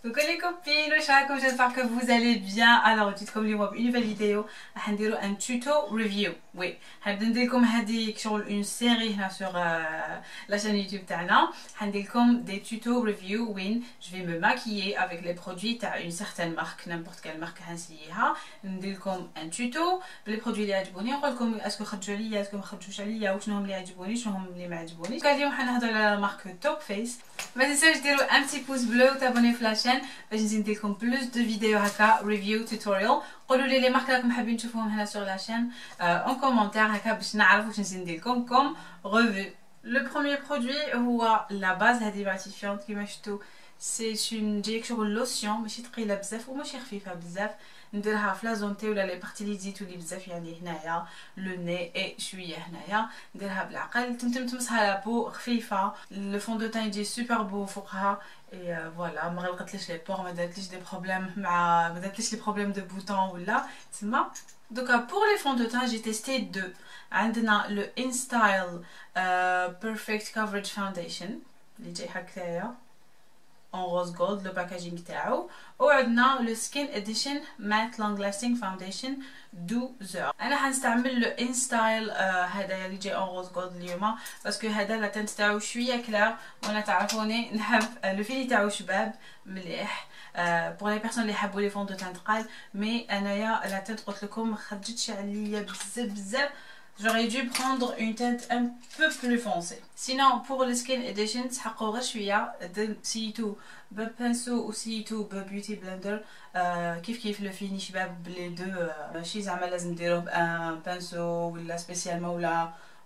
Coucou les copines, j'espère que vous allez bien. Alors, dites-comme les une nouvelle vidéo, un tuto review. Oui, une série sur la chaîne YouTube tana. Des tutos review où je vais me maquiller avec les produits d'une certaine marque, n'importe quelle marque. Un tuto les produits اللي عجبوني نقول لكم اسكو خرجوا لي اسكو ما خرجوش عليا وشنو هم اللي عجبوني شنو هم اللي ما عجبونيش. اليوم حنهضر على مارك توب فيس. ما تنساوش ديروا ان بتي بوز بلو وتابوني في لاشين باش نزيد لكم بلوس دو فيديو هكا ريفيو توتوريال. قولوا لي مارك راكم حابين تشوفوهم هنا sur la chaîne en commentaire هكا باش نعرف واش نزيد لكم كوم ريفيو. Le premier produit هو la base هذه matifiante كيما شفتوا. C'est une direction lotion ماشي ثقيله بزاف وماشي خفيفه بزاف. نديرها في لا زون تي ولا لي بارتي اللي تزيتوا لي بزاف يعني هنايا لو ني اي شويه هنايا. نديرها بالعقل تمسها لا بو خفيفه. لو فون دو تان يجي سوبر بو فوقها اي فوالا ما غلقتليش لي بور ما دارتليش دي بروبليم مع ما دارتليش لي بروبليم دو بوتون ولا تما. دوكا بور لي فون دو تان جي تيستي دو. عندنا لو ان ستايل بيرفكت كفرج فاونديشن اللي جاي هكايا en rose gold le packaging تاعو. وعندنا لو سكين اديشن مات لونج لاستينغ فاونديشن 12 انا حنستعمل لو ان ستايل هذايا اللي جاي en rose gold اليوم باسكو هذا لا تنت تاعو شويه كلار وانا تعرفوني نحب لو فيلي تاعو شباب مليح. بور لي بيرسون اللي يحبوا لي فون دو تان تقال مي انايا لا تنت قلت لكم ما خرجتش عليا بزاف. J'aurais dû prendre une teinte un peu plus foncée. Sinon, pour le Skin Edition, تحققوا غير شوية سيتو ببنسو وسيتو ببيوتي بلندر. كيف لو فيني شباب بلي دو ماشي زعما لازم ديروه بان بانسو ولا سبيسيالمون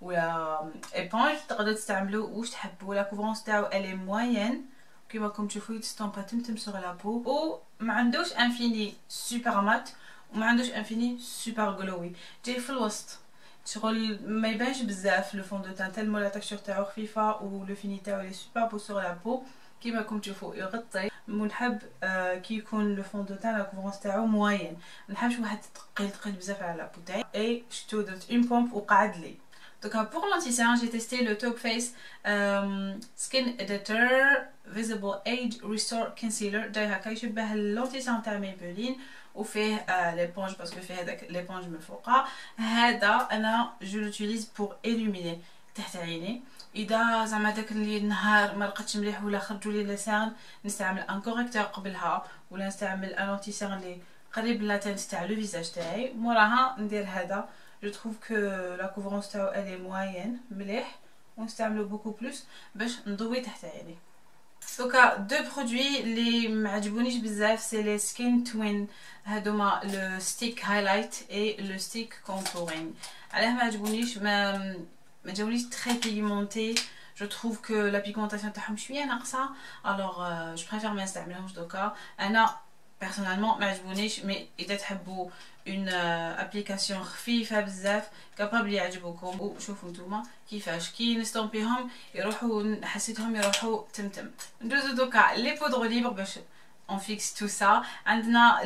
ولا ايبونج. تقدروا تستعملوا واش تحبوا. لا كوفرونس تاعو الي موين كيما راكم تشوفوا يتستومبا تمتم سوغ لا بو وما عندوش انفيني سوبر مات وما عندوش انفيني سوبر غلوي. جاي في الوسط شغل ما يبانش بزاف لو فون دو تان تالمو لا تكشر تاعو خفيفه ولو فيني تاعو لي سوبر بو سور لا بو كيما راكم تشوفوا يغطي. ونحب كي يكون لو فون دو تان لا كوفرونس تاعو موين. منحبش واحد ثقيل بزاف على لا بو تاعي. اي شتو درت اون بومب وقعد لي. دوكا بور لانتيسيان جي تيستي لو توب فيس سكين اديتور فيزيبل ايج ريستور كونسيلر. جاي هكا يشبه اللانتيسيان تاع ميبلين وفيه ليبونج باسكو فيه هذاك ليبونج من فوقها. هذا انا جو لوتيليز بور الوميني تحت عيني. اذا زعما داك اللي النهار ما لقيتش مليح ولا خرجوا لي لسان نستعمل ان كوريكتور قبلها ولا نستعمل ان انتيسير اللي قريب لا تنت تاع لو فيزاج تاعي. موراها ندير هذا. جو تروف كو لا كوفرونس تاعو الي موين مليح ونستعملو بوكو بلوس باش نضوي تحت عيني. دوكا دو برودوي اللي معجبونيش بزاف سي لي سكين توين. هادوما لو ستيك هايلايت اي لو ستيك كونتورينغ. علاه ما عجبونيش ما جاونيش تري بيغمونتي. جو تروف كو لا بيغمونطاسيون تاعهم شويه ناقصه. الوغ جو بريفير ما نستعملهمش دوكا. انا بيرسونيلمون ما عجبونيش مي اذا تحبوا اون ابليكاسيون خفيفه بزاف كابابل يعجبوكم. وشوفوا نتوما كيفاش كي نستومبيهم يروحوا حسيتهم يروحوا تمتم. ندوزو دوكا لي بودر ليبر باش on fixe tout ça. عندنا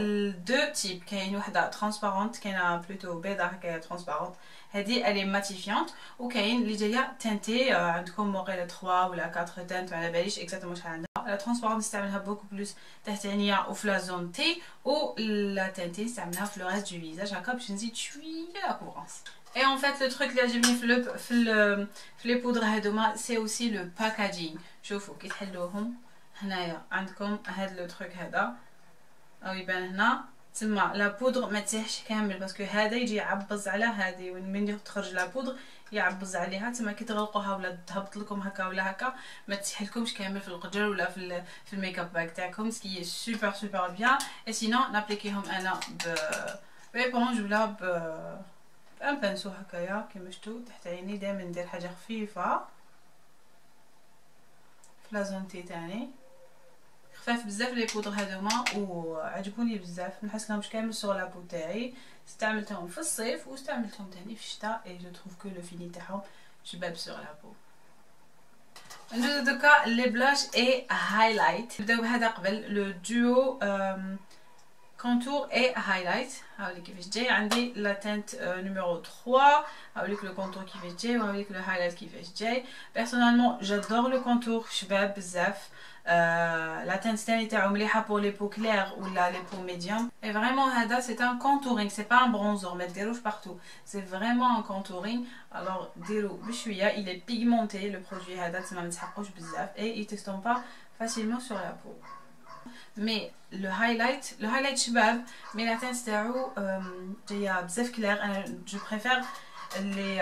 دو تيب كاين وحده ترانسبارونت كاينه بلوتو بيضه هكايا ترانسبارونت هذه الي ماتيفيونت وكاين اللي جايه تانتي. عندكم موغيلا 3 ولا 4 تانت ما على باليش اكزاكتومون شحال عندها. لا ترانسبارونت نستعملها بوكو بلوس تحت عينيا وفي لا زون تي ولا تانتي نستعملها في لو ريست دو فيزاج هكا باش نزيد شويه لا كوفرونس. Et en fait le truc اللي عجبني في لي بودر هادوما سي اوسي لو باكاجينغ. شوفوا كي تحلوهم هنايا عندكم هاد لو تروك هذا او يبان هنا تما لا بودر ما تسيحش كامل باسكو هذا يجي يعبز على هذه ومن تخرج لا بودر يعبز عليها. تما كي تغلقوها ولا تهبط لكم هكا ولا هكا ما تسيحلكمش كامل في القجر ولا في الميك اب باك تاعكم سكي سوبر بيان. اي سينو نابليكيهم انا بيبونج ولا بان بانسو هكايا كيما شفتوا تحت عيني. دائما ندير حاجه خفيفه في لا زون تي تاعي. خفاف بزاف لي بودر هذوما وعجبوني بزاف. نحسلهمش كامل سوغ لابو تاعي. استعملتهم في الصيف واستعملتهم تاني في الشتاء اي جو تروف كو لو فيني تاعهم شباب سوغ لابو. ندوزو دوكا لي بلاش اي هايلايت. نبداو بهذا قبل لو دوو كونتور اي هايلايت. هاوليك كيفاش جاي عندي لا تنت نيميرو 3. هاوليك لو كونتور كيفاش جاي وهاوليك لو هايلايت كيفاش جاي. بيرسونيلمون جادور لو كونتور شباب بزاف. la teinte تاني تاعو مليحه pour les peaux claires ou les peaux médium. Et vraiment هذا c'est un contouring, c'est pas un bronzer, ما ديروش partout, c'est vraiment un contouring. Alors ديرو بشويه, il est pigmenté le produit هذا, تما ما تحقوش بزاف et il t'estompe pas facilement sur la peau. Mais le highlight شباب, mais la teinte تاعو جايه بزاف كلير. انا je préfère les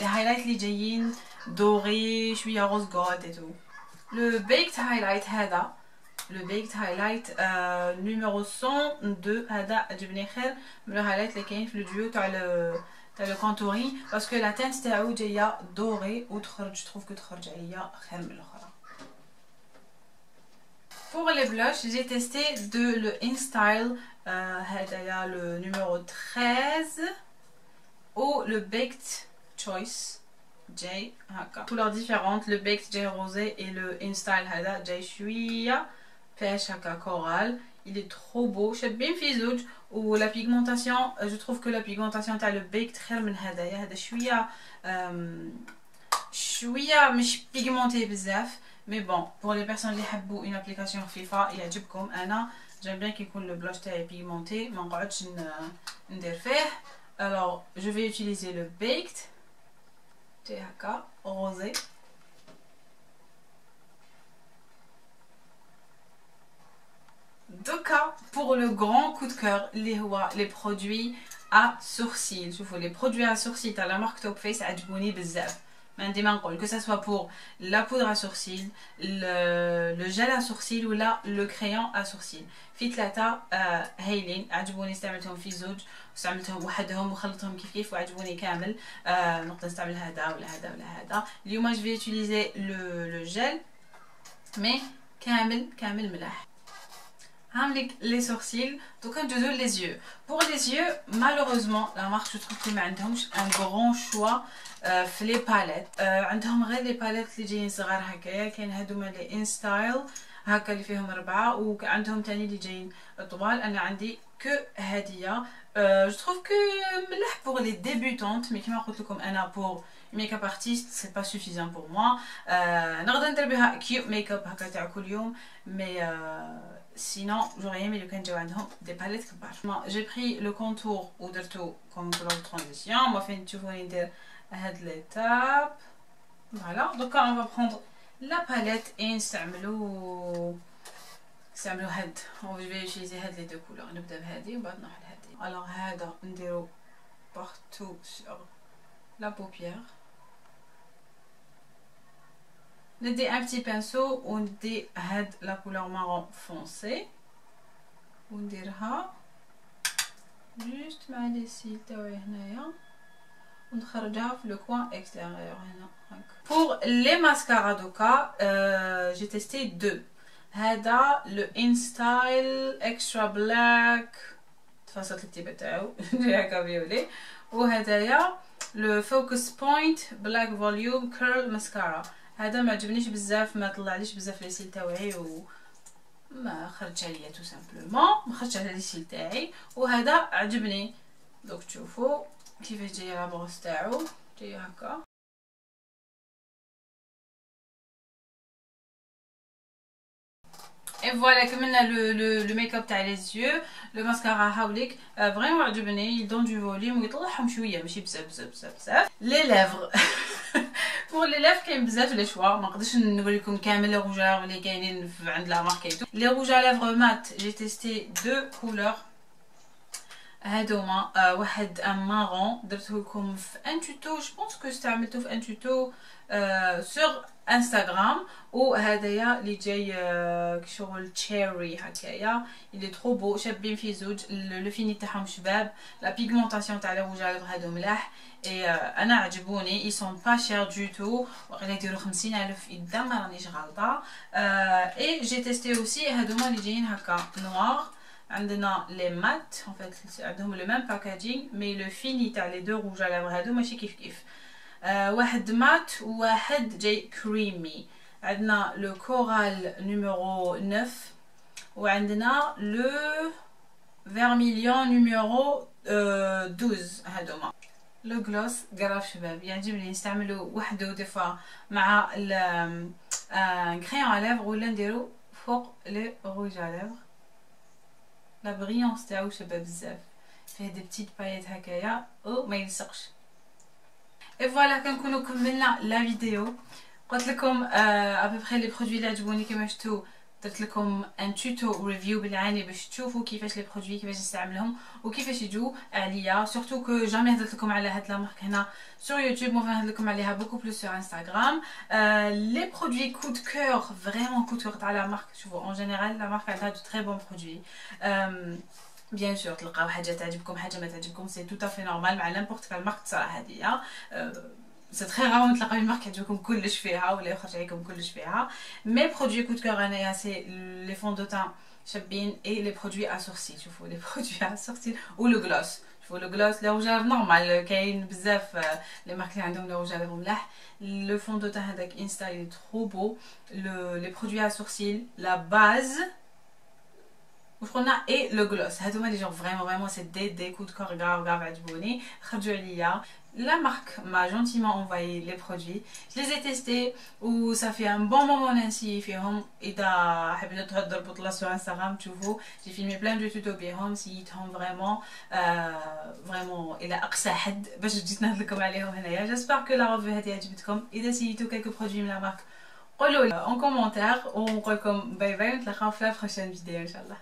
highlights اللي جايين doré شويه rose gold et tout. Le baked highlight هذا, le baked highlight numéro 102 هذا عجبني خير من le highlight اللي كاين في الديو تاع le contouring, parce que la teinte تاعو جايه doré وتخرج, je trouve que تخرج عليا خير من الاخرى. Pour les blushs, j'ai testé le InStyle, le numéro 13 ou le Baked Choice J. Couleurs différentes, le Baked J rosé et le InStyle J chouïa pêche coral. Il est trop beau, je bien fizouj. Ou la pigmentation, je trouve que la pigmentation t'as le Baked خير من هذا chouïa مش pigmenté بزاف. Mais bon, pour les personnes qui aiment une application FIFA, il y a du comme Anna. J'aime bien que le blush est pigmenté, mais encore une défaite. Alors, je vais utiliser le Baked THK rosé. Donc, pour le grand coup de cœur, les produits à sourcils. Je vous les produits à sourcils, à la marque Top Face, عجبوني بزاف. Que ce soit pour la poudre à sourcils, le gel à sourcils ou là le crayon à sourcils. في ثلاثة هايلين, عجبوني, استعملتهم في زوج واستعملتهم وحدهم وخلطتهم كيف وعجبوني كامل. نقدر نستعمل هذا ولا هذا ولا هذا. اليوم je vais utiliser le gel mais كامل ملاح. هعملك les sourcils, donc ندوزو les yeux. Pour les yeux, malheureusement la marque je trouve que ما عندهمش un grand choix في لي باليت. عندهم غير لي باليت اللي جايين صغار هكايا, كاين هادوما لي انستايل هكا اللي فيهم 4, وعندهم تاني اللي جايين طوال. انا عندي كو هاديه. جو تروف كو مليح بور لي ديبوتونت, مي كيما قلت لكم انا بور ميك اب ارتيست سي با سوفيزون بور موا. نقدر ندير بها كيوت ميك اب هكا تاع كل يوم, مي sinon j'aurais aimé le كان عندهم des palettes كبار. J'ai pris le contour ودرتو comme couleur de transition. ما فين تشوفوا ندير هاد l'étape. Voilà, donc on va prendre la palette et نستعملو هاد. Je vais utiliser هاد les deux couleurs. نبدا بهادي وبعد نروح لهادي. Alors هذا نديرو partout sur la paupière. ندي un petit pinceau وندي هاد la couleur marron foncé ونديرها juste مع لي سيل تاوعي هنايا ونخرجها في لو كوان اكستيريور هنا هكا. Pour les mascaras دوكا j'ai testé deux. هذا le InStyle Extra Black تفاصيل التيبه تاعو هكا فيولي, وهدايا le Focus Point Black Volume Curl Mascara. هذا ما عجبنيش بزاف, ما طلعليش بزاف لي سيل تاوعي وما خرجش عليا تو سامبلومون, ما خرجش على لي سيل تاعي. وهذا عجبني, دوك تشوفوا كيفاش جايه لا بروس تاعو, جايه هكا. Et voilà, كملنا le make-up تاع les yeux. Le mascara هاوليك vraiment عجبني, il donne du volume ويطلعهم شويه ماشي بزاف. Les lèvres. Pour les lèvres كاين بزاف لي شوا, ما نقدرش نقول لكم كامل لي روجار اللي كاينين عند لا مارك ايتو. Les rouges à lèvres mat, j'ai testé deux couleurs. هادوما واحد ان مارون درته لكم في ان توتو, جو بونس كو استعملته في ان توتو سور انستغرام. وهدايا اللي جاي شغل تشيري هكايا, اللي ترو بو, شابين في زوج. لو فيني تاعهم شباب, لا بيغمونطاسيون تاع لي روج على هادو ملاح. اي انا عجبوني, اي سون با شير دو تو, وقيلا يديروا 50,000 اذا ما رانيش غلطه. اي جي تيستي اوسي هادوما اللي جايين هكا نوار. عندنا لي مات en fait عندهم لو ميم باكاجين, مي لو فيني تاع لي دو روج على هادو ماشي كيف. واحد مات وواحد جاي كريمي. عندنا لو كورال نيميرو 9 وعندنا لو فيرميليون نيميرو 12. هادوما لو غلوس قراف شباب, يعجبني نستعملو وحده دي فوا مع ان كريون على ليفر ولا نديرو فوق لي روج على ليفر. لا بريونس تاعو شابه بزاف، فيه دي بتيت بايات هكايا وما يلصقش. اي فوالا كنكونوا كملنا لا فيديو. قلت لكم ابوبخي لي برودوي اللي عجبوني كيما شفتوا، درت لكم ان توتو ريفيو بالعاني باش تشوفوا كيفاش لي برودوي كيفاش نستعملهم وكيفاش يجوا عليا. سورتو كو جامي هدرت لكم على هاد لا مارك هنا سور يوتيوب، مو هدرت لكم عليها بوكو بلوس سور انستغرام. لي برودوي كود كور، فريمون كود كور تاع لا مارك. شوفوا اون جينيرال لا مارك عندها دو تري بون برودوي. بيان سور تلقاو حاجه تعجبكم حاجه ما تعجبكم، سي تو افي نورمال مع لامبورط كال مارك صراحه هادية. سي تري رارمون تلقاو مارك يعجبكم كلش فيها ولا يخرج عليكم كلش فيها. مي برودوي كود كور انايا سي لي فون دو تان شابين اي لي برودوي ا سورسيل. شوفوا لي برودوي ا سورسيل و لو غلوس. شوفوا لو غلوس لي روج نورمال كاين بزاف لي مارك اللي عندهم لي روج ملاح. لو فون دو تان هذاك انستا اي ترو بو. لي برودوي ا سورسيل لا باز واش قلنا اي لو غلوس. هادو هما لي جون فريمون سي دي كود كور غاف عجبوني خرجوا عليا. La marque m'a gentiment envoyé les produits, je les ai testés ou ça fait un bon moment ainsi فيهم. إذا حبيتوا تهضروا بطلة sur Instagram تشوفوا j'ai filmé plein de tutos بيهم سيتهم فريمون إلى أقصى حد باش جيت نهضر لكم عليهم هنايا. جيسبر كو لا ريفيو هذه عجبتكم. إذا سيتو كلكو برودوي من لا مارك قولوا لي en commentaire ونقول لكم باي باي ونتلاقاو في لا بروشين فيديو إن شاء الله.